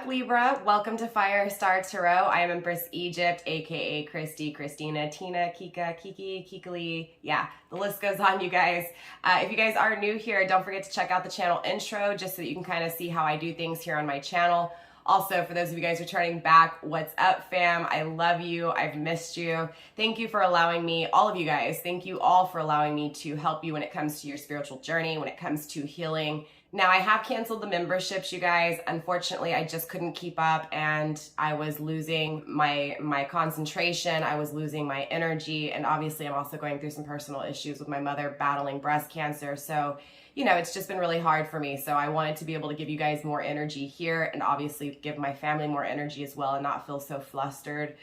Libra? Welcome to Firestar Tarot. I am Empress Egypt, aka Christy, Christina, Tina, Kika, Kiki, Kikali. Yeah, the list goes on, you guys. If you guys are new here, don't forget to check out the channel intro just so that you can kind of see how I do things here on my channel. Also, for those of you guys returning back, what's up, fam? I love you. I've missed you. Thank you for allowing me, all of you guys, thank you all for allowing me to help you when it comes to your spiritual journey, when it comes to healing. Now, I have canceled the memberships, you guys. Unfortunately, I just couldn't keep up and I was losing my concentration. I was losing my energy. And obviously, I'm also going through some personal issues with my mother battling breast cancer. So, you know, it's just been really hard for me. So I wanted to be able to give you guys more energy here and obviously give my family more energy as well and not feel so flustered.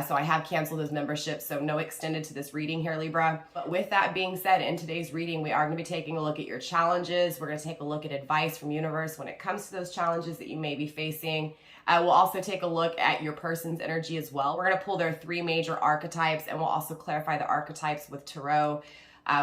So I have canceled those memberships, so no extended to this reading here, Libra. But with that being said, in today's reading, we are going to be taking a look at your challenges. We're going to take a look at advice from universe when it comes to those challenges that you may be facing. We'll also take a look at your person's energy as well. We're going to pull their three major archetypes, and we'll also clarify the archetypes with tarot.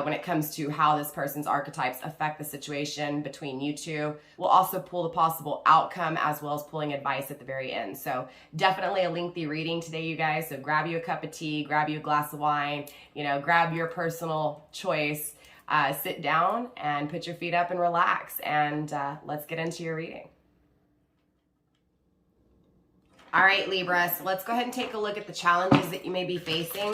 When it comes to how this person's archetypes affect the situation between you two. We'll also pull the possible outcome as well as pulling advice at the very end. So definitely a lengthy reading today, you guys. So grab you a cup of tea, grab you a glass of wine, you know, grab your personal choice, sit down and put your feet up and relax. And let's get into your reading. All right, Libra, so let's go ahead and take a look at the challenges that you may be facing.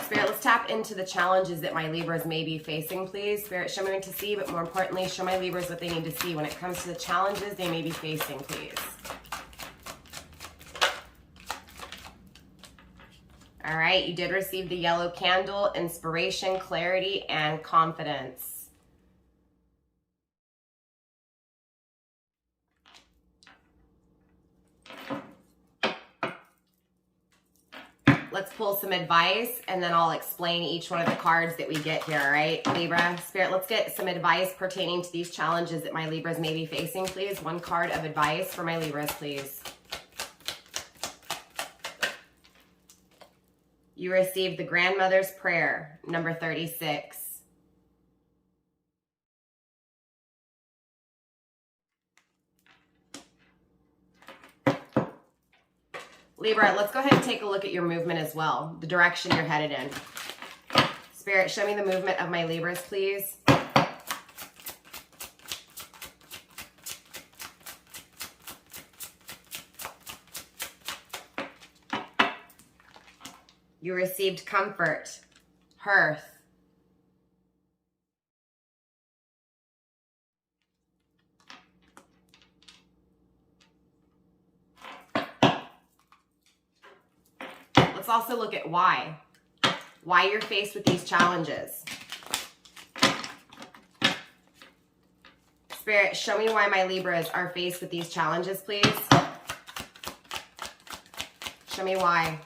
Spirit, let's tap into the challenges that my Libras may be facing, please. Spirit, show me what to see, but more importantly, show my Libras what they need to see when it comes to the challenges they may be facing, please. All right, you did receive the yellow candle, inspiration, clarity, and confidence. Let's pull some advice and then I'll explain each one of the cards that we get here, all right, Libra? Spirit, let's get some advice pertaining to these challenges that my Libras may be facing, please. One card of advice for my Libras, please. You received the Grandmother's Prayer, number 36. Libra, let's go ahead and take a look at your movement as well, the direction you're headed in. Spirit, show me the movement of my Libras, please. You received comfort, hearth. Let's also look at why you're faced with these challenges. Spirit, show me why my Libras are faced with these challenges, please. Show me why.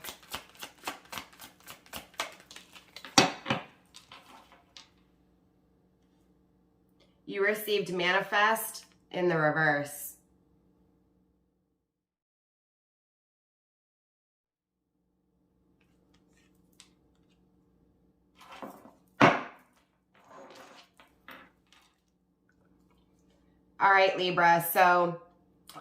You received manifest in the reverse. All right, Libra, so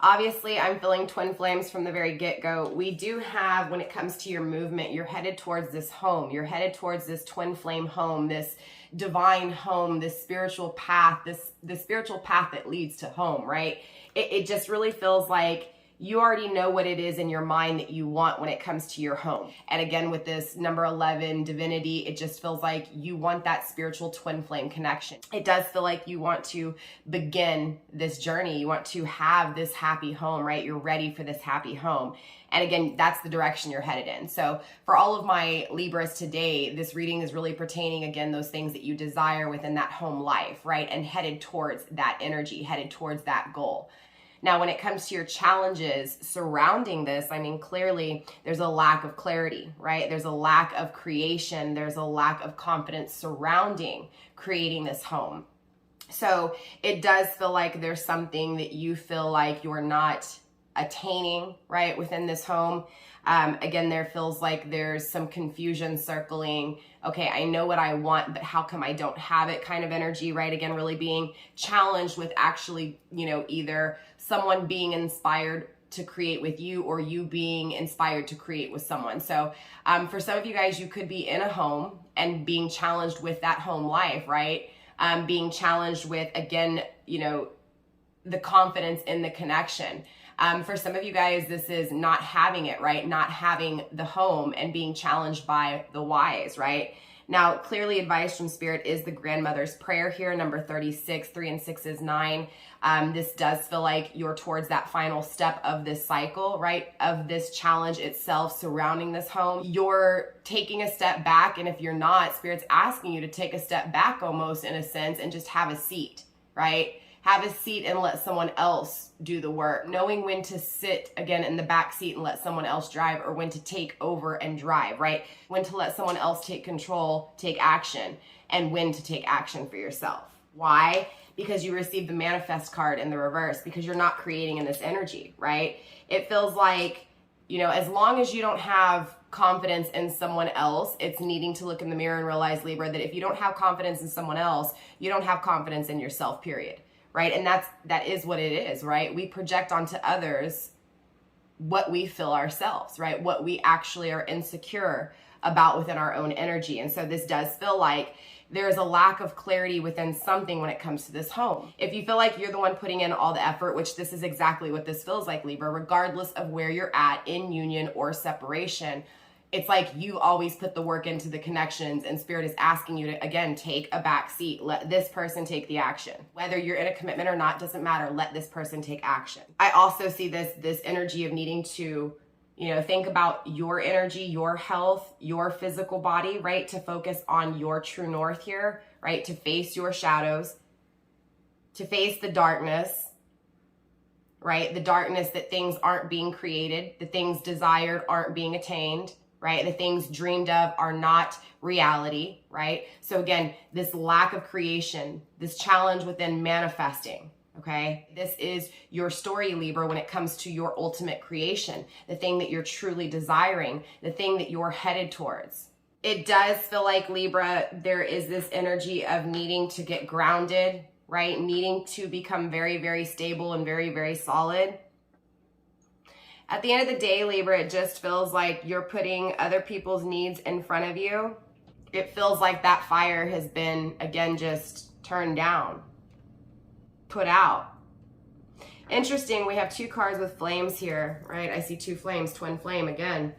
obviously I'm feeling twin flames from the very get-go. We do have, when it comes to your movement, you're headed towards this home. You're headed towards this twin flame home, this divine home, this spiritual path, the spiritual path that leads to home, right? It just really feels like you already know what it is in your mind that you want when it comes to your home. And again, with this number 11 divinity, it just feels like you want that spiritual twin flame connection. It does feel like you want to begin this journey. You want to have this happy home, right? You're ready for this happy home. And again, that's the direction you're headed in. So for all of my Libras today, this reading is really pertaining, again, those things that you desire within that home life, right? And headed towards that energy, headed towards that goal. Now, when it comes to your challenges surrounding this, I mean, clearly there's a lack of clarity, right? There's a lack of creation. There's a lack of confidence surrounding creating this home. So it does feel like there's something that you feel like you're not attaining, right, within this home. Again, there feels like there's some confusion circling. Okay, I know what I want, but how come I don't have it kind of energy, right? Again, really being challenged with actually, you know, either someone being inspired to create with you, or you being inspired to create with someone. So for some of you guys, you could be in a home and being challenged with that home life, right? Being challenged with, again, you know, the confidence in the connection. For some of you guys, this is not having it, right? Not having the home and being challenged by the whys, right? Now, clearly advice from Spirit is the grandmother's prayer here, number 36, 3 and 6 is 9. This does feel like you're towards that final step of this cycle, right? Of this challenge itself surrounding this home. You're taking a step back, and if you're not, Spirit's asking you to take a step back almost in a sense and just have a seat, right? Have a seat and let someone else do the work. Knowing when to sit, again, in the back seat and let someone else drive, or when to take over and drive, right? When to let someone else take control, take action, and when to take action for yourself. Why? Because you received the manifest card in the reverse, because you're not creating in this energy, right? It feels like, you know, as long as you don't have confidence in someone else, it's needing to look in the mirror and realize, Libra, that if you don't have confidence in someone else, you don't have confidence in yourself, period. Right? And that is what it is, right? We project onto others what we feel ourselves, right? What we actually are insecure about within our own energy. And so this does feel like there's a lack of clarity within something when it comes to this home. If you feel like you're the one putting in all the effort, which this is exactly what this feels like, Libra, regardless of where you're at in union or separation, it's like you always put the work into the connections, and Spirit is asking you to, again, take a back seat. Let this person take the action. Whether you're in a commitment or not, doesn't matter. Let this person take action. I also see this energy of needing to, you know, think about your energy, your health, your physical body, right? To focus on your true north here, right? To face your shadows, to face the darkness, right? The darkness that things aren't being created, the things desired aren't being attained, right? The things dreamed of are not reality, right? So again, this lack of creation, this challenge within manifesting, okay? This is your story, Libra, when it comes to your ultimate creation, the thing that you're truly desiring, the thing that you're headed towards. It does feel like, Libra, there is this energy of needing to get grounded, right? Needing to become very, very stable and very, very solid. At the end of the day, Libra, it just feels like you're putting other people's needs in front of you. It feels like that fire has been, again, just turned down, put out. Interesting, we have two cards with flames here, right? I see two flames, twin flame again.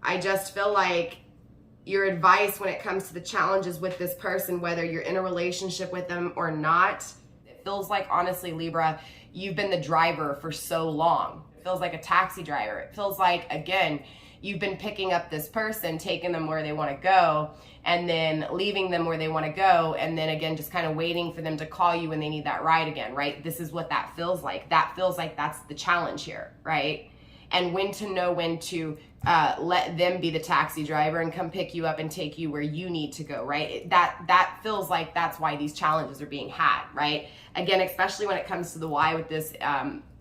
I just feel like your advice when it comes to the challenges with this person, whether you're in a relationship with them or not, it feels like, honestly, Libra, you've been the driver for so long. It feels like a taxi driver. It feels like, again, you've been picking up this person, taking them where they want to go, and then leaving them where they want to go, and then again, just kind of waiting for them to call you when they need that ride again, right? This is what that feels like. That feels like that's the challenge here, right? And when to know when to let them be the taxi driver and come pick you up and take you where you need to go, right? That feels like that's why these challenges are being had, right? Again, especially when it comes to the why with this,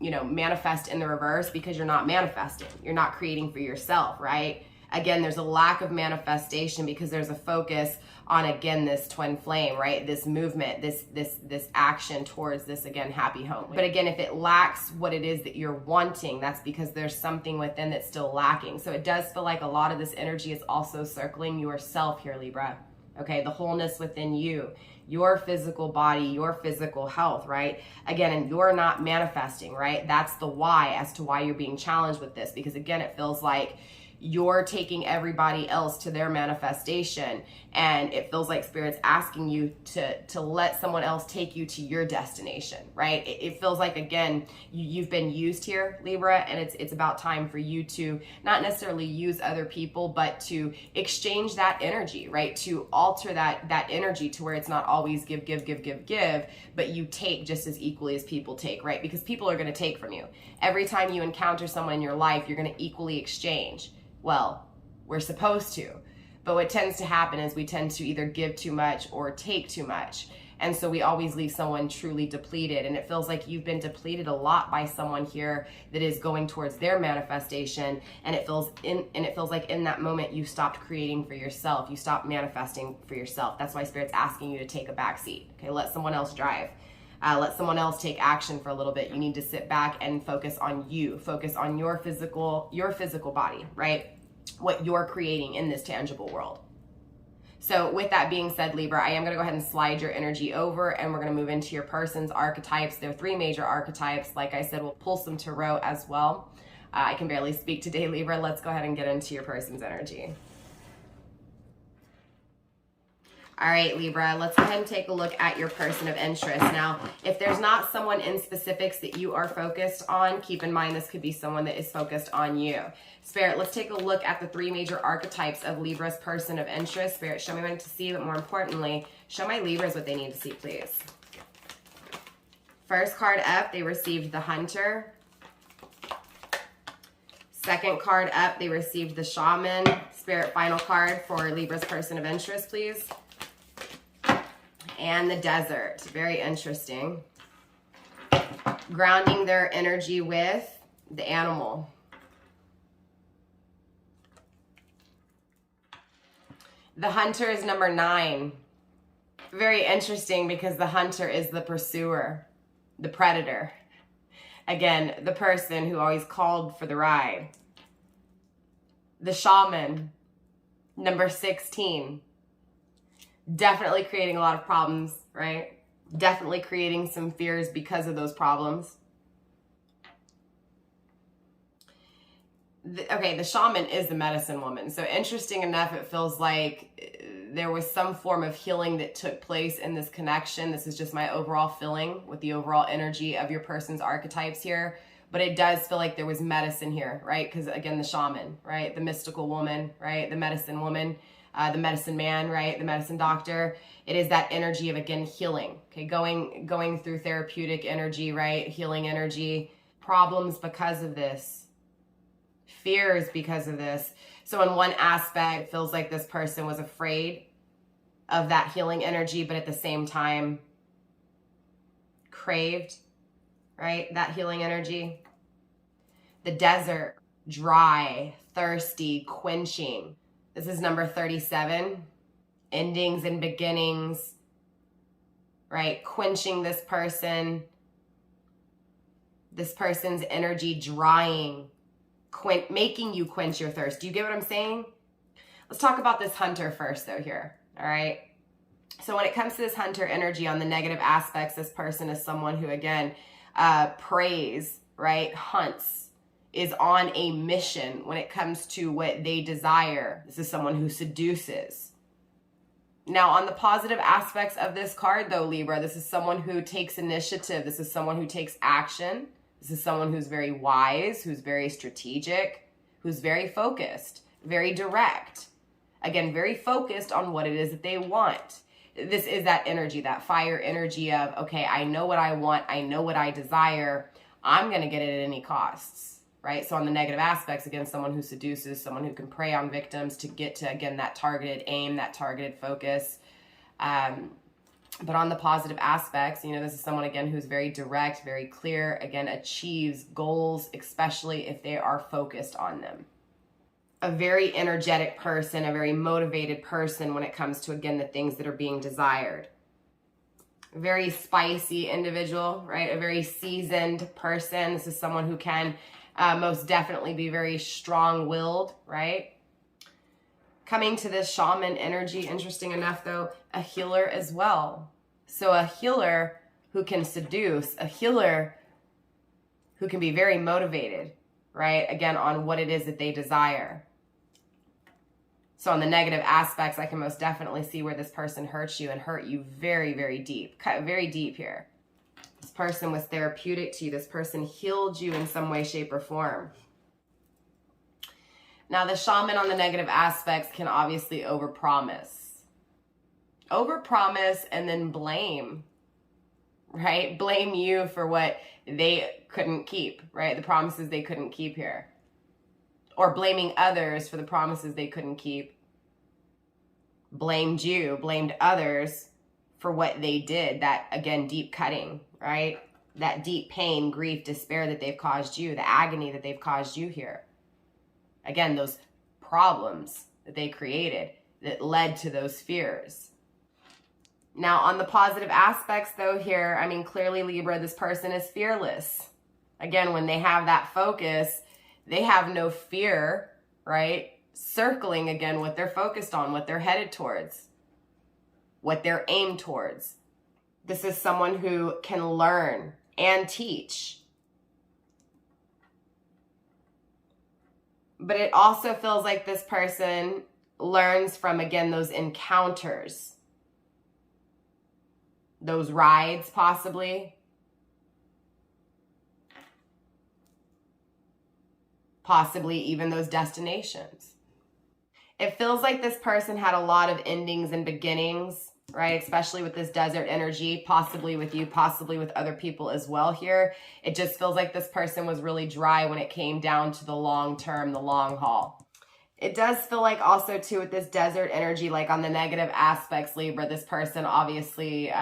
manifest in the reverse, because you're not manifesting. You're not creating for yourself, right? Again, there's a lack of manifestation because there's a focus on, again, this twin flame, right? This movement, this action towards this, again, happy home. But again, if it lacks what it is that you're wanting, that's because there's something within that's still lacking. So it does feel like a lot of this energy is also circling yourself here, Libra. Okay, the wholeness within you, your physical body, your physical health, right? Again, and you're not manifesting, right? That's the why as to why you're being challenged with this, because again, it feels like you're taking everybody else to their manifestation, and it feels like Spirit's asking you to let someone else take you to your destination, right? It feels like, again, you've been used here, Libra, and it's about time for you to not necessarily use other people, but to exchange that energy, right? To alter that energy to where it's not always give, but you take just as equally as people take, right? Because people are going to take from you. Every time you encounter someone in your life, you're going to equally exchange. Well, we're supposed to, but what tends to happen is we tend to either give too much or take too much. And so we always leave someone truly depleted. And it feels like you've been depleted a lot by someone here that is going towards their manifestation. And it feels like in that moment, you stopped creating for yourself. You stopped manifesting for yourself. That's why Spirit's asking you to take a back seat. Okay, let someone else drive. let someone else take action for a little bit. You need to sit back and focus on you, focus on your physical body, right? What you're creating in this tangible world. So with that being said, Libra, I am going to go ahead and slide your energy over, and we're going to move into your person's archetypes. There are 3 major archetypes. Like I said, we'll pull some tarot as well. I can barely speak today, Libra. Let's go ahead and get into your person's energy. All right, Libra, let's go ahead and take a look at your person of interest. Now, if there's not someone in specifics that you are focused on, keep in mind this could be someone that is focused on you. Spirit, let's take a look at the 3 major archetypes of Libra's person of interest. Spirit, show me what to see, but more importantly, show my Libras what they need to see, please. First card up, they received the Hunter. Second card up, they received the Shaman. Spirit, final card for Libra's person of interest, please. And the Desert. Very interesting. Grounding their energy with the Animal. The Hunter is number 9. Very interesting because the Hunter is the pursuer, the predator. Again, the person who always called for the ride. The Shaman, number 16. Definitely creating a lot of problems, right? Definitely creating some fears because of those problems. Okay, the Shaman is the medicine woman. So interesting enough, it feels like there was some form of healing that took place in this connection. This is just my overall feeling with the overall energy of your person's archetypes here. But it does feel like there was medicine here, right? Because again, the Shaman, right? The mystical woman, right? The medicine woman. The medicine man, right? The medicine doctor. It is that energy of, again, healing. Okay, going through therapeutic energy, right? Healing energy. Problems because of this. Fears because of this. So in one aspect, it feels like this person was afraid of that healing energy, but at the same time, craved, right? That healing energy. The Desert, dry, thirsty, quenching. This is number 37, endings and beginnings, right? Quenching this person's energy, drying, making you quench your thirst. Do you get what I'm saying? Let's talk about this Hunter first though here, all right? So when it comes to this Hunter energy on the negative aspects, this person is someone who, again, preys, right? Hunts. Is on a mission when it comes to what they desire. This is someone who seduces. Now, on the positive aspects of this card, though, Libra, this is someone who takes initiative. This is someone who takes action. This is someone who's very wise, who's very strategic, who's very focused, very direct. Again, very focused on what it is that they want. This is that energy, that fire energy of, okay, I know what I want. I know what I desire. I'm going to get it at any costs. Right? So on the negative aspects, again, someone who seduces, someone who can prey on victims to get to, again, that targeted aim, that targeted focus. But on the positive aspects, you know, this is someone, again, who's very direct, very clear, again, achieves goals, especially if they are focused on them. A very energetic person, a very motivated person when it comes to, again, the things that are being desired. A very spicy individual, right? A very seasoned person. This is someone who can most definitely be very strong-willed, right? Coming to this Shaman energy, interesting enough though, a healer as well. So a healer who can seduce, a healer who can be very motivated, right? Again, on what it is that they desire. So on the negative aspects, I can most definitely see where this person hurts you and hurt you very, very deep. Cut very deep here. This person was therapeutic to you. This person healed you in some way, shape, or form. Now, the Shaman on the negative aspects can obviously overpromise. Overpromise and then blame, right? Blame you for what they couldn't keep, right? The promises they couldn't keep here. Or blaming others for the promises they couldn't keep. Blamed you, blamed others for what they did. That, again, deep cutting, right? That deep pain, grief, despair that they've caused you, the agony that they've caused you here. Again, those problems that they created that led to those fears. Now, on the positive aspects though here, I mean, clearly Libra, this person is fearless. Again, when they have that focus, they have no fear, right? Circling again what they're focused on, what they're headed towards, what they're aimed towards. This is someone who can learn and teach. But it also feels like this person learns from, again, those encounters, those rides possibly. Possibly even those destinations. It feels like this person had a lot of endings and beginnings, right? Especially with this desert energy, possibly with you, possibly with other people as well here. It just feels like this person was really dry when it came down to the long term, the long haul. It does feel like also too with this desert energy, like on the negative aspects, Libra, this person obviously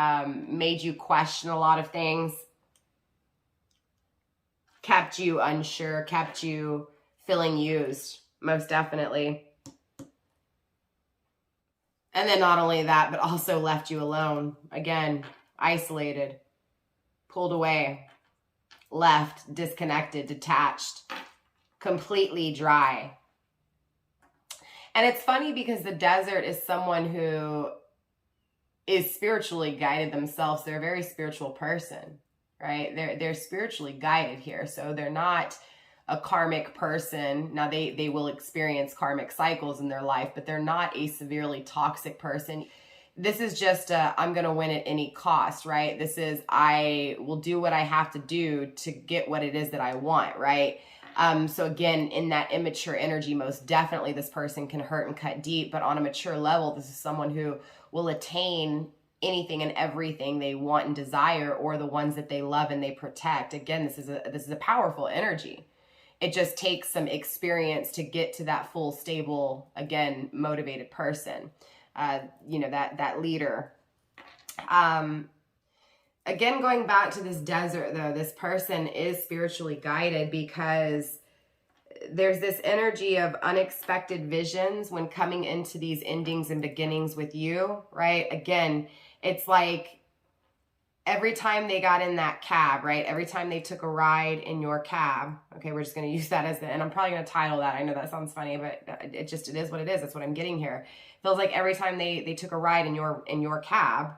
made you question a lot of things, kept you unsure, kept you feeling used, most definitely. And then not only that, but also left you alone. Again, isolated, pulled away, left, disconnected, detached, completely dry. And it's funny because the desert is someone who is spiritually guided themselves. They're a very spiritual person, right? They're spiritually guided here. So they're not a karmic person. Now they will experience karmic cycles in their life, but they're not a severely toxic person. This is just I'm going to win at any cost, right? This is, I will do what I have to do to get what it is that I want, right? So again, in that immature energy, most definitely this person can hurt and cut deep, but on a mature level, this is someone who will attain anything and everything they want and desire, or the ones that they love and they protect. Again, this is a powerful energy. It just takes some experience to get to that full, stable, again, motivated person, you know, that leader. Again, going back to this desert though, this person is spiritually guided because there's this energy of unexpected visions when coming into these endings and beginnings with you, right? Again, it's like every time they got in that cab, right? Every time they took a ride in your cab, okay, we're just going to use that as the, and I'm probably going to title that. I know that sounds funny, but it is what it is. That's what I'm getting here. It feels like every time they took a ride in your cab,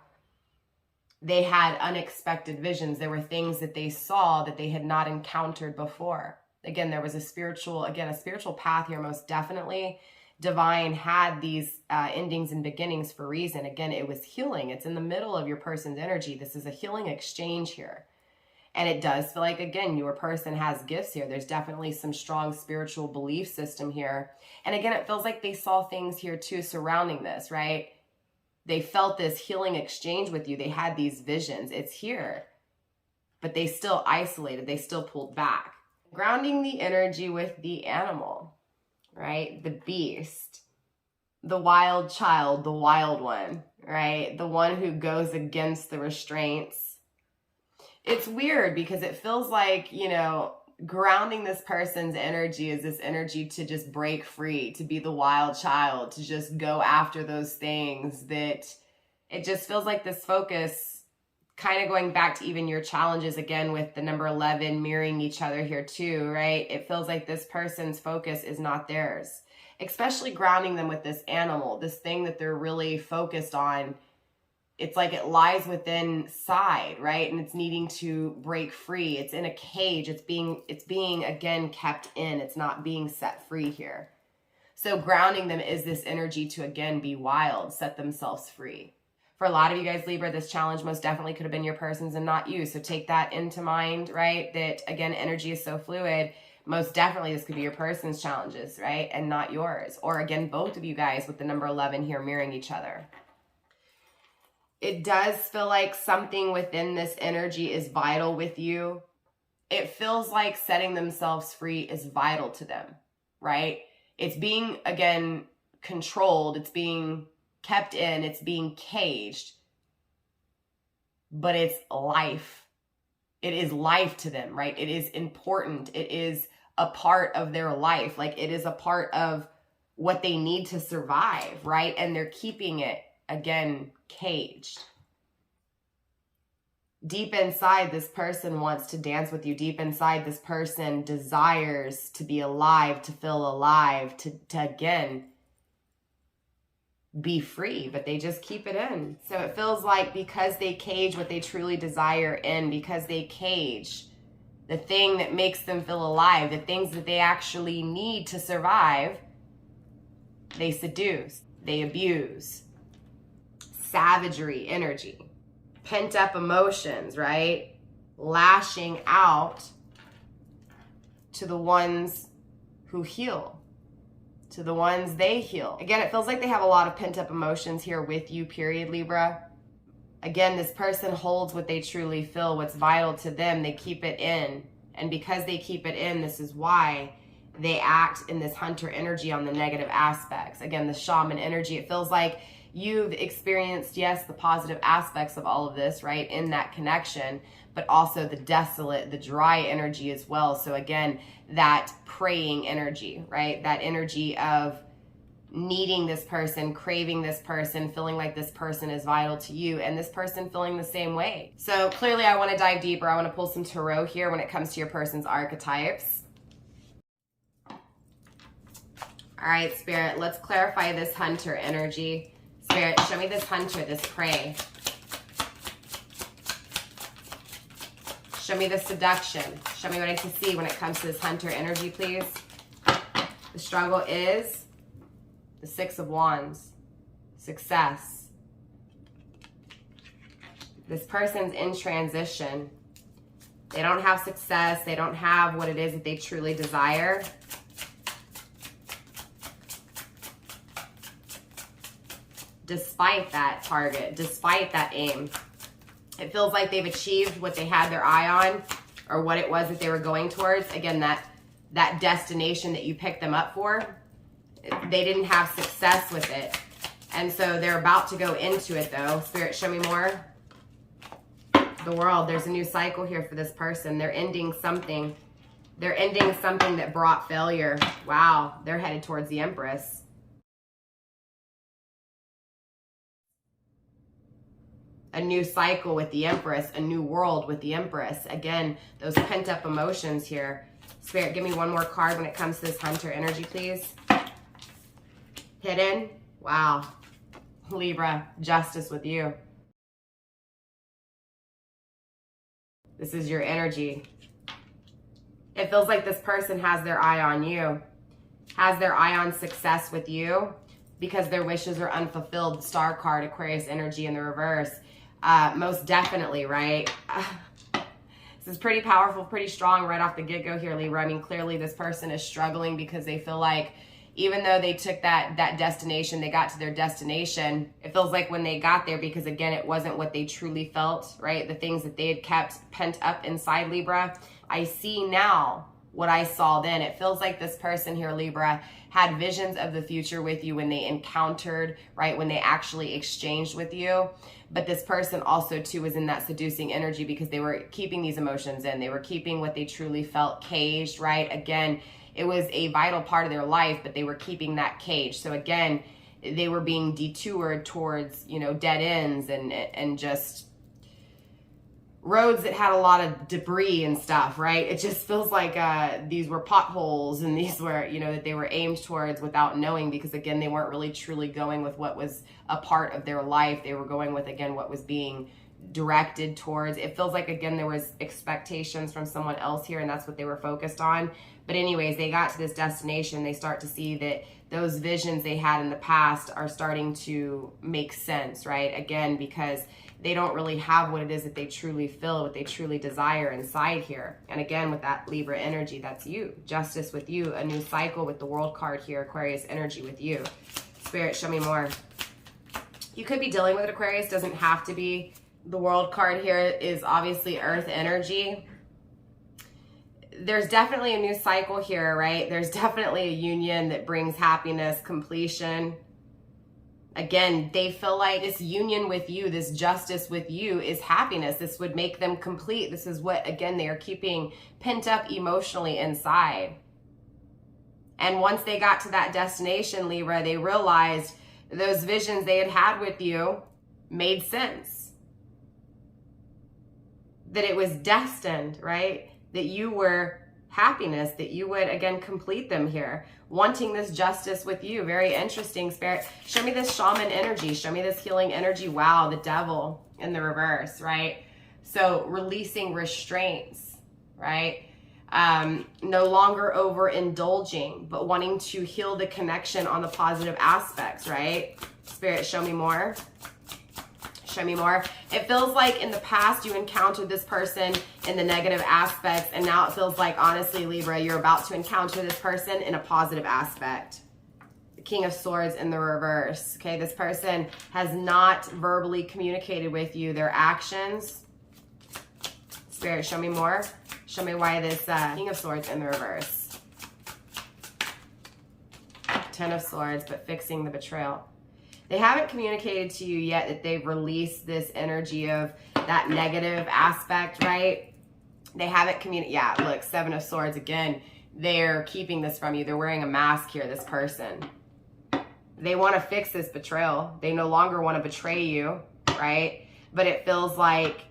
they had unexpected visions. There were things that they saw that they had not encountered before. Again, there was a spiritual path here, most definitely. Divine had these endings and beginnings for a reason. Again, it was healing. It's in the middle of your person's energy. This is a healing exchange here. And it does feel like, again, your person has gifts here. There's definitely some strong spiritual belief system here. And again, it feels like they saw things here too surrounding this, right? They felt this healing exchange with you. They had these visions. It's here. But they still isolated. They still pulled back. Grounding the energy with the animal, right? The beast, the wild child, the wild one, right? The one who goes against the restraints. It's weird because it feels like, you know, grounding this person's energy is this energy to just break free, to be the wild child, to just go after those things that it just feels like this focus, kind of going back to even your challenges again with the number 11 mirroring each other here too, right? It feels like this person's focus is not theirs, especially grounding them with this animal, this thing that they're really focused on. It's like it lies within inside, right? And it's needing to break free. It's in a cage. It's being again kept in. It's not being set free here. So grounding them is this energy to again be wild, set themselves free. For a lot of you guys, Libra, this challenge most definitely could have been your person's and not you. So take that into mind, right? That again, energy is so fluid. Most definitely this could be your person's challenges, right? And not yours. Or again, both of you guys with the number 11 here mirroring each other. It does feel like something within this energy is vital with you. It feels like setting themselves free is vital to them, right? It's being, again, controlled. It's being kept in. It's being caged. But it's life. It is life to them, right? It is important. It is a part of their life. Like it is a part of what they need to survive, right? And they're keeping it, again, caged. Deep inside, this person wants to dance with you. Deep inside, this person desires to be alive, to feel alive, to again, be free, but they just keep it in. So it feels like because they cage what they truly desire in, because they cage the thing that makes them feel alive, the things that they actually need to survive, they seduce, they abuse. Savagery energy, pent up emotions, right? Lashing out to the ones who heal, to the ones they heal. Again, it feels like they have a lot of pent up emotions here with you, period, Libra. Again, this person holds what they truly feel, what's vital to them. They keep it in. And because they keep it in, this is why they act in this hunter energy on the negative aspects. Again, the shaman energy, it feels like you've experienced, yes, the positive aspects of all of this, right, in that connection, but also the desolate, the dry energy as well. So again, that praying energy, right, that energy of needing this person, craving this person, feeling like this person is vital to you, and this person feeling the same way. So clearly I want to dive deeper. I want to pull some tarot here when it comes to your person's archetypes. All right, Spirit, let's clarify this hunter energy. Spirit, show me this hunter, this prey. Show me the seduction. Show me what I can see when it comes to this hunter energy, please. The struggle is the Six of Wands, success. This person's in transition. They don't have success. They don't have what it is that they truly desire. Despite that target, despite that aim, it feels like they've achieved what they had their eye on, or what it was that they were going towards. Again, that destination that you picked them up for, they didn't have success with it. And so they're about to go into it though. Spirit, show me more. The World, there's a new cycle here for this person. They're ending something. They're ending something that brought failure. Wow, they're headed towards the Empress. A new cycle with the Empress, a new world with the Empress. Again, those pent up emotions here. Spirit, give me one more card when it comes to this hunter energy, please. Hidden. Wow. Libra, justice with you. This is your energy. It feels like this person has their eye on you, has their eye on success with you, because their wishes are unfulfilled. Star card, Aquarius energy in the reverse. Most definitely, right? This is pretty powerful, pretty strong right off the get-go here, Libra. I mean, clearly this person is struggling because they feel like even though they took that destination, they got to their destination, it feels like when they got there, because again, it wasn't what they truly felt, right? The things that they had kept pent up inside, Libra. I see now what I saw then. It feels like this person here, Libra, had visions of the future with you when they encountered, right? When they actually exchanged with you. But this person also too was in that seducing energy because they were keeping these emotions in. They were keeping what they truly felt caged, right? Again, it was a vital part of their life, but they were keeping that cage. So again, they were being detoured towards, you know, dead ends and just roads that had a lot of debris and stuff, right? It just feels like these were potholes and these were, you know, that they were aimed towards without knowing, because again, they weren't really truly going with what was a part of their life. They were going with, again, what was being directed towards. It feels like, again, there was expectations from someone else here, and that's what they were focused on. But anyways, they got to this destination. They start to see that those visions they had in the past are starting to make sense, right? Again, because they don't really have what it is that they truly feel, what they truly desire inside here. And again, with that Libra energy, that's you. Justice with you. A new cycle with the World card here. Aquarius energy with you. Spirit, show me more. You could be dealing with an Aquarius. Doesn't have to be. The World card here is obviously Earth energy. There's definitely a new cycle here, right? There's definitely a union that brings happiness, completion. Again, they feel like this union with you, this justice with you is happiness. This would make them complete. This is what, again, they are keeping pent up emotionally inside. And once they got to that destination, Libra, they realized those visions they had had with you made sense. that it was destined, right? That you were happiness, that you would, again, complete them here. Wanting this justice with you. Very interesting, Spirit. Show me this shaman energy. Show me this healing energy. Wow, the devil in the reverse, right? So releasing restraints, right? No longer overindulging, but wanting to heal the connection on the positive aspects, right? Spirit, show me more. Show me more. It feels like in the past you encountered this person in the negative aspects, and now it feels like, honestly, Libra, you're about to encounter this person in a positive aspect. The King of Swords in the reverse. Okay, this person has not verbally communicated with you. Their actions. Spirit, show me more. Show me why this King of Swords in the reverse. Ten of Swords, but fixing the betrayal. They haven't communicated to you yet that they've released this energy of that negative aspect, right? They haven't communicated. Yeah, look, Seven of Swords again. They're keeping this from you. They're wearing a mask here, this person. They want to fix this betrayal. They no longer want to betray you, right? But it feels like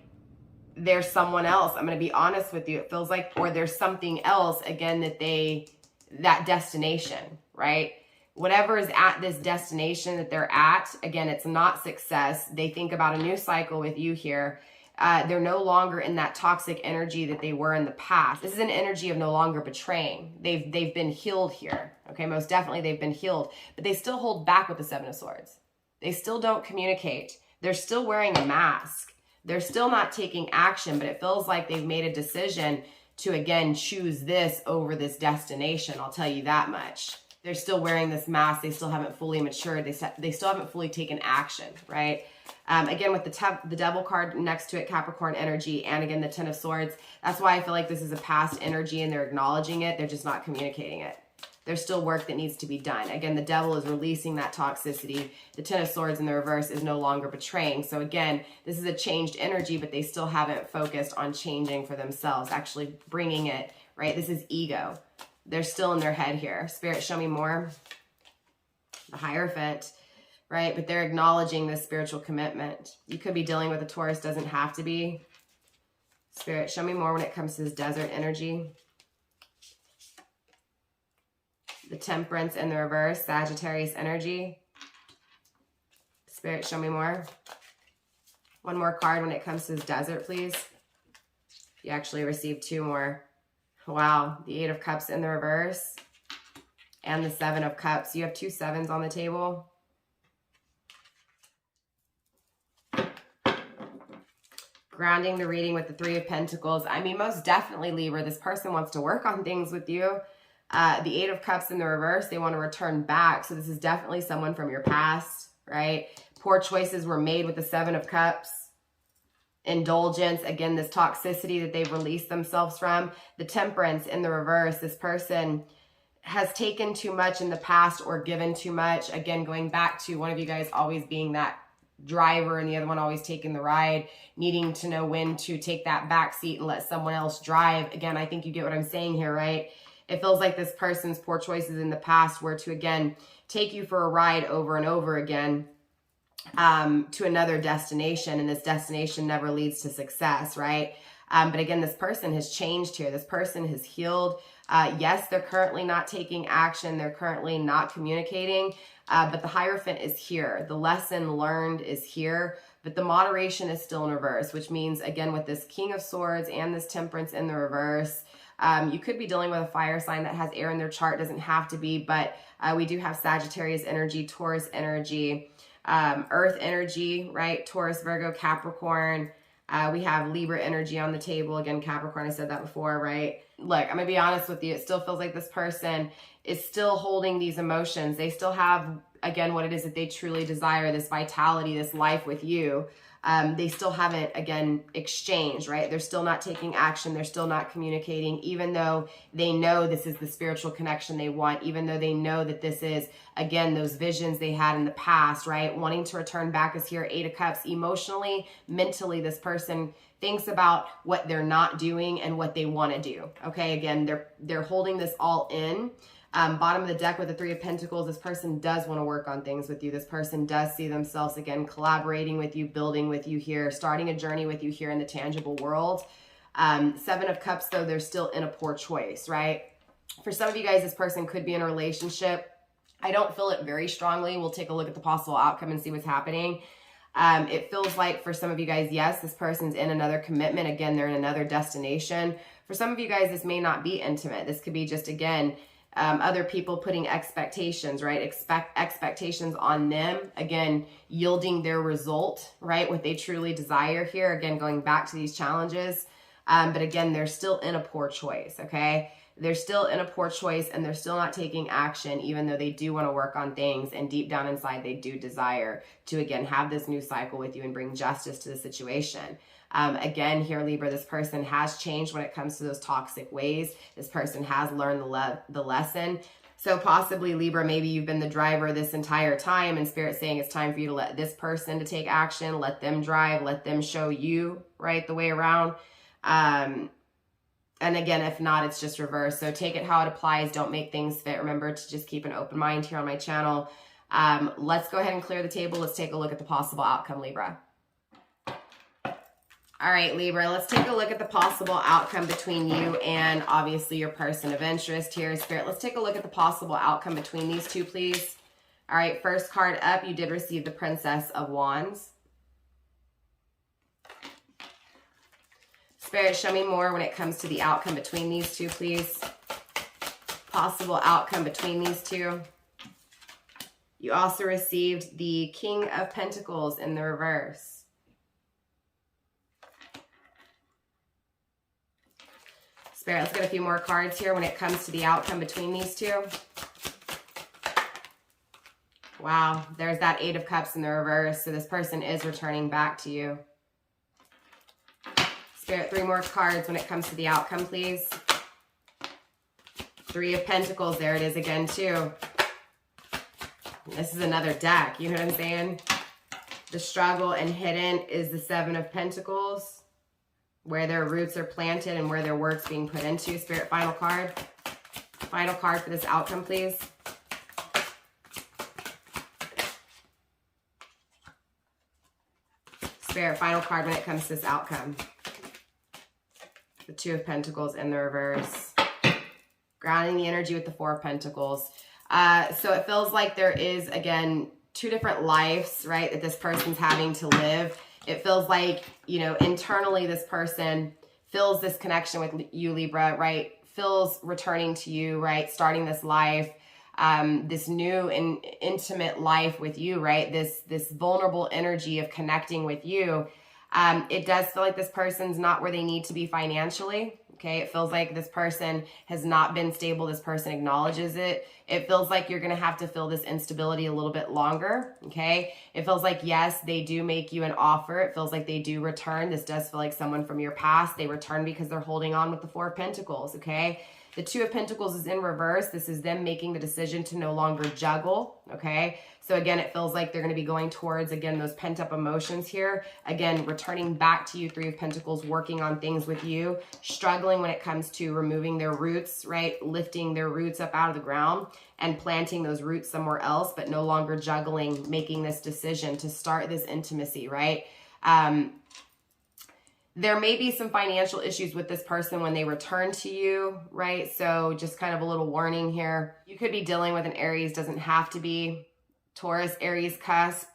there's someone else. I'm going to be honest with you. It feels like, or there's something else, again, that destination, right? Whatever is at this destination that they're at, again, it's not success. They think about a new cycle with you here. They're no longer in that toxic energy that they were in the past. This is an energy of no longer betraying. They've been healed here. Okay, most definitely they've been healed, but they still hold back with the Seven of Swords. They still don't communicate. They're still wearing a mask. They're still not taking action, but it feels like they've made a decision to, again, choose this over this destination. I'll tell you that much. They're still wearing this mask. They still haven't fully matured. They still haven't fully taken action, right? Again, with the Devil card next to it, Capricorn energy, and again, the Ten of Swords. That's why I feel like this is a past energy and they're acknowledging it. They're just not communicating it. There's still work that needs to be done. Again, the Devil is releasing that toxicity. The Ten of Swords in the reverse is no longer betraying. So again, this is a changed energy, but they still haven't focused on changing for themselves, actually bringing it, right? This is ego. They're still in their head here. Spirit, show me more. The Hierophant, right? But they're acknowledging this spiritual commitment. You could be dealing with a Taurus, doesn't have to be. Spirit, show me more when it comes to this desert energy. The Temperance in the reverse, Sagittarius energy. Spirit, show me more. One more card when it comes to this desert, please. You actually received two more. Wow, the Eight of Cups in the reverse and the Seven of Cups. You have two sevens on the table. Grounding the reading with the Three of Pentacles. I mean, most definitely, Libra, this person wants to work on things with you. The Eight of Cups in the reverse, they want to return back. So this is definitely someone from your past, right? Poor choices were made with the Seven of Cups. Indulgence, again, this toxicity that they've released themselves from. The Temperance in the reverse, this person has taken too much in the past or given too much. Again, going back to one of you guys always being that driver and the other one always taking the ride, needing to know when to take that back seat and let someone else drive. Again, I think you get what I'm saying here, right? It feels like this person's poor choices in the past were to, again, take you for a ride over and over again. To another destination, and this destination never leads to success, right? But again, this person has changed here. This person has healed. Yes, they're currently not taking action. They're currently not communicating, but the Hierophant is here. The lesson learned is here, but the moderation is still in reverse, which means, again, with this King of Swords and this Temperance in the reverse, you could be dealing with a fire sign that has air in their chart. Doesn't have to be, but we do have Sagittarius energy, Taurus energy, Earth energy, right? Taurus, Virgo, Capricorn. We have Libra energy on the table. Again, Capricorn, I said that before, right? Look, I'm going to be honest with you. It still feels like this person is still holding these emotions. They still have, again, what it is that they truly desire, this vitality, this life with you. They still haven't, again, exchanged, right? They're still not taking action. They're still not communicating, even though they know this is the spiritual connection they want, even though they know that this is, again, those visions they had in the past, right? Wanting to return back is here. Eight of Cups. Emotionally, mentally, this person thinks about what they're not doing and what they want to do. Okay, again, they're holding this all in. Bottom of the deck with the Three of Pentacles, this person does want to work on things with you. This person does see themselves, again, collaborating with you, building with you here, starting a journey with you here in the tangible world. Seven of Cups, though, they're still in a poor choice, right? For some of you guys, this person could be in a relationship. I don't feel it very strongly. We'll take a look at the possible outcome and see what's happening. It feels like for some of you guys, yes, this person's in another commitment. Again, they're in another destination. For some of you guys, this may not be intimate. This could be just, again, other people putting expectations, right? Expectations on them, again, yielding their result, right? What they truly desire here. Again, going back to these challenges. But again, they're still in a poor choice, okay? They're still in a poor choice and they're still not taking action, even though they do want to work on things. And deep down inside, they do desire to, again, have this new cycle with you and bring justice to the situation. Again, here, Libra, this person has changed when it comes to those toxic ways. This person has learned the lesson. So possibly, Libra, maybe you've been the driver this entire time and Spirit's saying it's time for you to let this person to take action, let them drive, let them show you, right, the way around. And again, if not, it's just reverse. So take it how it applies. Don't make things fit. Remember to just keep an open mind here on my channel. Let's go ahead and clear the table. Let's take a look at the possible outcome, Libra. All right, Libra, let's take a look at the possible outcome between you and obviously your person of interest here. Spirit, let's take a look at the possible outcome between these two, please. All right, first card up, you did receive the Princess of Wands. Spirit, show me more when it comes to the outcome between these two, please. Possible outcome between these two. You also received the King of Pentacles in the reverse. Spirit, let's get a few more cards here when it comes to the outcome between these two. Wow, there's that Eight of Cups in the reverse. So this person is returning back to you. Spirit, three more cards when it comes to the outcome, please. Three of Pentacles, there it is again too. This is another deck, you know what I'm saying? The struggle and hidden is the Seven of Pentacles, where their roots are planted and where their work's being put into. Spirit, final card. Final card for this outcome, please. Spirit, final card when it comes to this outcome. The Two of Pentacles in the reverse. Grounding the energy with the Four of Pentacles. So it feels like there is, again, two different lives, right, that this person's having to live. It feels like, you know, internally this person feels this connection with you, Libra, right? Feels returning to you, right? Starting this life, this new and intimate life with you, right? This vulnerable energy of connecting with you. It does feel like this person's not where they need to be financially. Okay, it feels like this person has not been stable. This person acknowledges it. It feels like you're going to have to feel this instability a little bit longer. Okay, it feels like, yes, they do make you an offer. It feels like they do return. This does feel like someone from your past. They return because they're holding on with the Four of Pentacles. Okay, the Two of Pentacles is in reverse. This is them making the decision to no longer juggle. Okay, so again, it feels like they're going to be going towards, again, those pent-up emotions here. Again, returning back to you, Three of Pentacles, working on things with you, struggling when it comes to removing their roots, right? Lifting their roots up out of the ground and planting those roots somewhere else, but no longer juggling, making this decision to start this intimacy, right? There may be some financial issues with this person when they return to you, right? So just kind of a little warning here. You could be dealing with an Aries, doesn't have to be. Taurus, Aries, cusp.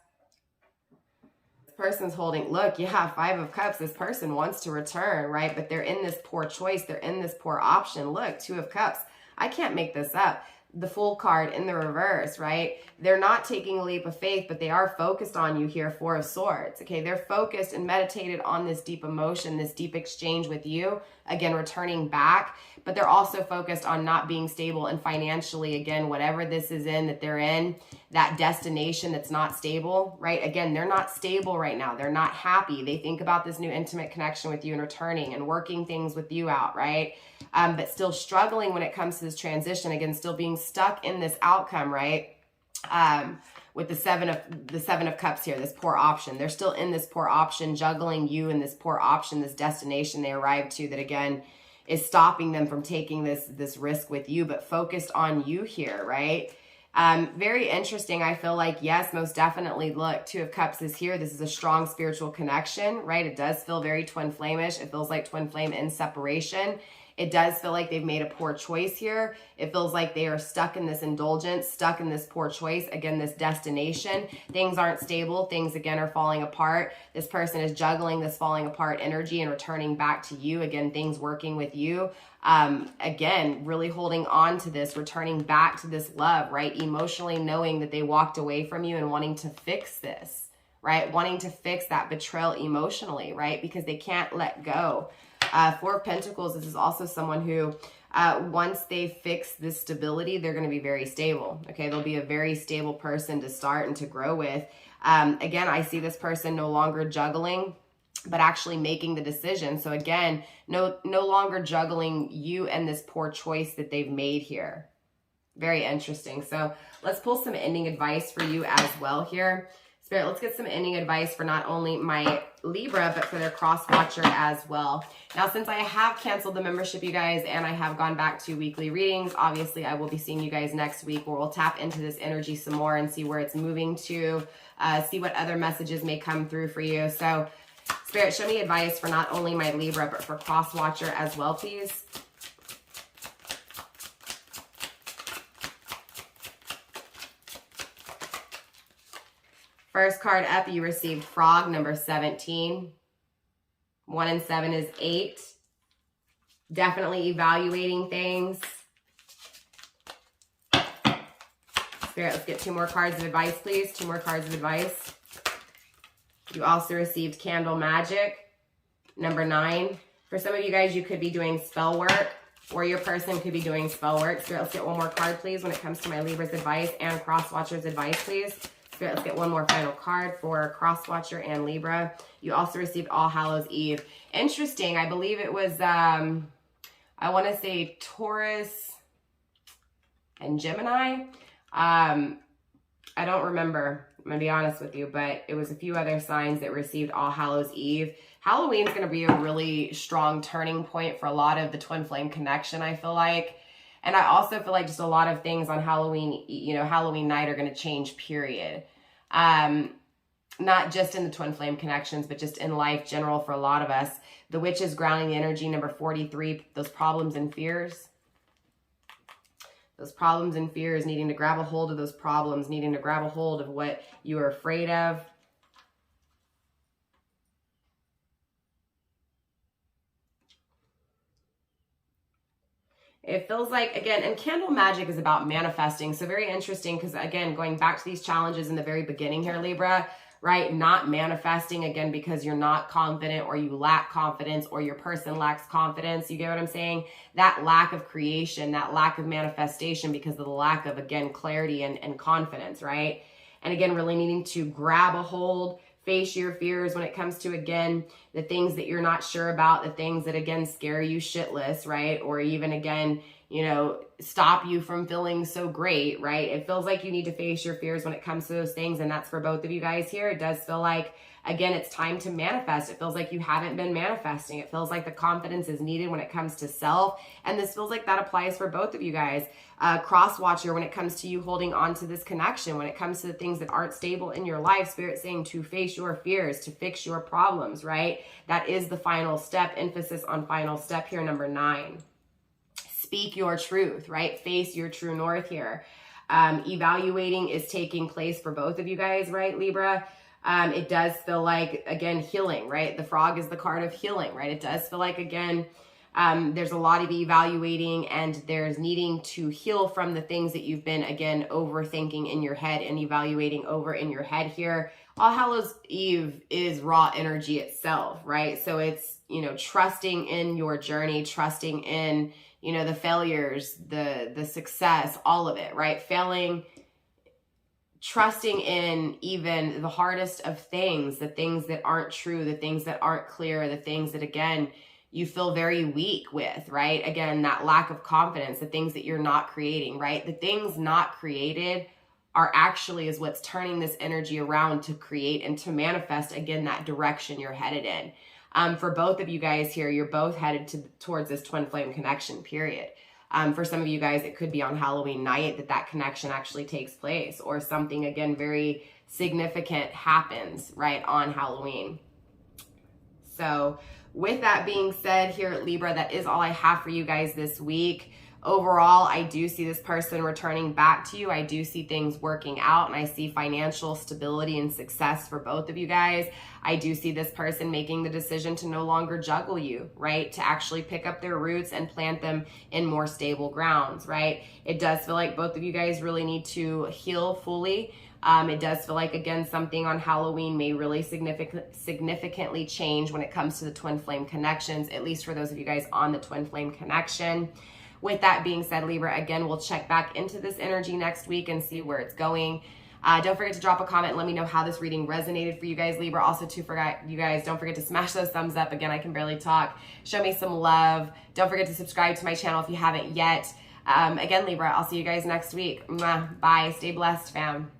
This person's holding, look, you have Five of Cups. This person wants to return, right? But they're in this poor choice. They're in this poor option. Look, Two of Cups. I can't make this up. The Fool card in the reverse, right? They're not taking a leap of faith, but they are focused on you here, Four of Swords. Okay, they're focused and meditated on this deep emotion, this deep exchange with you. Again, returning back, but they're also focused on not being stable and financially, again, whatever this is in that they're in, that destination that's not stable, right? Again, they're not stable right now. They're not happy. They think about this new intimate connection with you and returning and working things with you out, right? But still struggling when it comes to this transition, again, still being stuck in this outcome, right? With the seven of Cups here, this poor option. They're still in this poor option, juggling you in this poor option, this destination they arrived to that, again, is stopping them from taking this risk with you, but focused on you here, right? Very interesting. I feel like, yes, most definitely. Look, Two of Cups is here. This is a strong spiritual connection, right? It does feel very twin flame-ish. It feels like twin flame in separation. It does feel like they've made a poor choice here. It feels like they are stuck in this indulgence, stuck in this poor choice. Again, this destination. Things aren't stable. Things, again, are falling apart. This person is juggling this falling apart energy and returning back to you. Again, things working with you. Again, really holding on to this, returning back to this love, right? Emotionally knowing that they walked away from you and wanting to fix this, right? Wanting to fix that betrayal emotionally, right? Because they can't let go. Four of Pentacles, this is also someone who, once they fix this stability, they're going to be very stable. Okay, they'll be a very stable person to start and to grow with. Again, I see this person no longer juggling, but actually making the decision. So again, no longer juggling you and this poor choice that they've made here. Very interesting. So let's pull some ending advice for you as well here. Spirit, let's get some ending advice for not only my Libra, but for their cross watcher as well. Now, since I have canceled the membership, you guys, and I have gone back to weekly readings, obviously I will be seeing you guys next week, where we'll tap into this energy some more and see where it's moving to, see what other messages may come through for you. So Spirit, show me advice for not only my Libra, but for cross watcher as well, please. First card up, you received Frog, number 17. 1 and 7 is 8. Definitely evaluating things. Spirit, let's get 2 more cards of advice, please. 2 more cards of advice. You also received Candle Magic, number 9. For some of you guys, you could be doing spell work, or your person could be doing spell work. Spirit, let's get 1 more card, please, when it comes to my Libra's advice and cross watcher's advice, please. Spirit, let's get 1 more final card for cross watcher and Libra. You also received All Hallows Eve. Interesting. I believe it was, I want to say Taurus and Gemini. I don't remember, I'm going to be honest with you, but it was a few other signs that received All Hallows Eve. Halloween's going to be a really strong turning point for a lot of the twin flame connection, I feel like. And I also feel like just a lot of things on Halloween, you know, Halloween night are going to change, period. Not just in the twin flame connections, but just in life general for a lot of us. The Witch is grounding the energy, number 43, those problems and fears. Those problems and fears, needing to grab a hold of those problems, needing to grab a hold of what you are afraid of. It feels like, again, and candle magic is about manifesting. So very interesting, because again, going back to these challenges in the very beginning here, Libra, right? Not manifesting, again, because you're not confident, or you lack confidence, or your person lacks confidence. You get what I'm saying? That lack of creation, that lack of manifestation, because of the lack of, again, clarity and confidence, right? And again, really needing to grab a hold, face your fears when it comes to, again, the things that you're not sure about, the things that, again, scare you shitless, right? Or even, again, you know, stop you from feeling so great, right? It feels like you need to face your fears when it comes to those things. And that's for both of you guys here. It does feel like, again, it's time to manifest. It feels like you haven't been manifesting. It feels like the confidence is needed when it comes to self. And this feels like that applies for both of you guys. Cross watcher, when it comes to you holding on to this connection, when it comes to the things that aren't stable in your life, Spirit saying to face your fears, to fix your problems, right? That is the final step. Emphasis on final step here, number 9. Speak your truth, right? Face your true north here. Evaluating is taking place for both of you guys, right, Libra? It does feel like, again, healing, right? The frog is the card of healing, right? It does feel like, again, there's a lot of evaluating, and there's needing to heal from the things that you've been, again, overthinking in your head and evaluating over in your head here. All Hallows Eve is raw energy itself, right? So it's, you know, trusting in your journey, trusting in, you know, the failures, the success, all of it, right? Failing, trusting in even the hardest of things, the things that aren't true, the things that aren't clear, the things that, again, you feel very weak with, right? Again, that lack of confidence, the things that you're not creating, right? The things not created are actually is what's turning this energy around to create and to manifest, again, that direction you're headed in. For both of you guys here, you're both headed towards this twin flame connection, period. For some of you guys, it could be on Halloween night that connection actually takes place, or something, again, very significant happens, right, on Halloween. So with that being said here at Libra, that is all I have for you guys this week. Overall, I do see this person returning back to you. I do see things working out, and I see financial stability and success for both of you guys. I do see this person making the decision to no longer juggle you, right? To actually pick up their roots and plant them in more stable grounds, right? It does feel like both of you guys really need to heal fully. It does feel like, again, something on Halloween may really significantly change when it comes to the twin flame connections, at least for those of you guys on the twin flame connection. With that being said, Libra, again, we'll check back into this energy next week and see where it's going. Don't forget to drop a comment and let me know how this reading resonated for you guys, Libra. Also, you guys, don't forget to smash those thumbs up. Again, I can barely talk. Show me some love. Don't forget to subscribe to my channel if you haven't yet. Again, Libra, I'll see you guys next week. Mwah. Bye. Stay blessed, fam.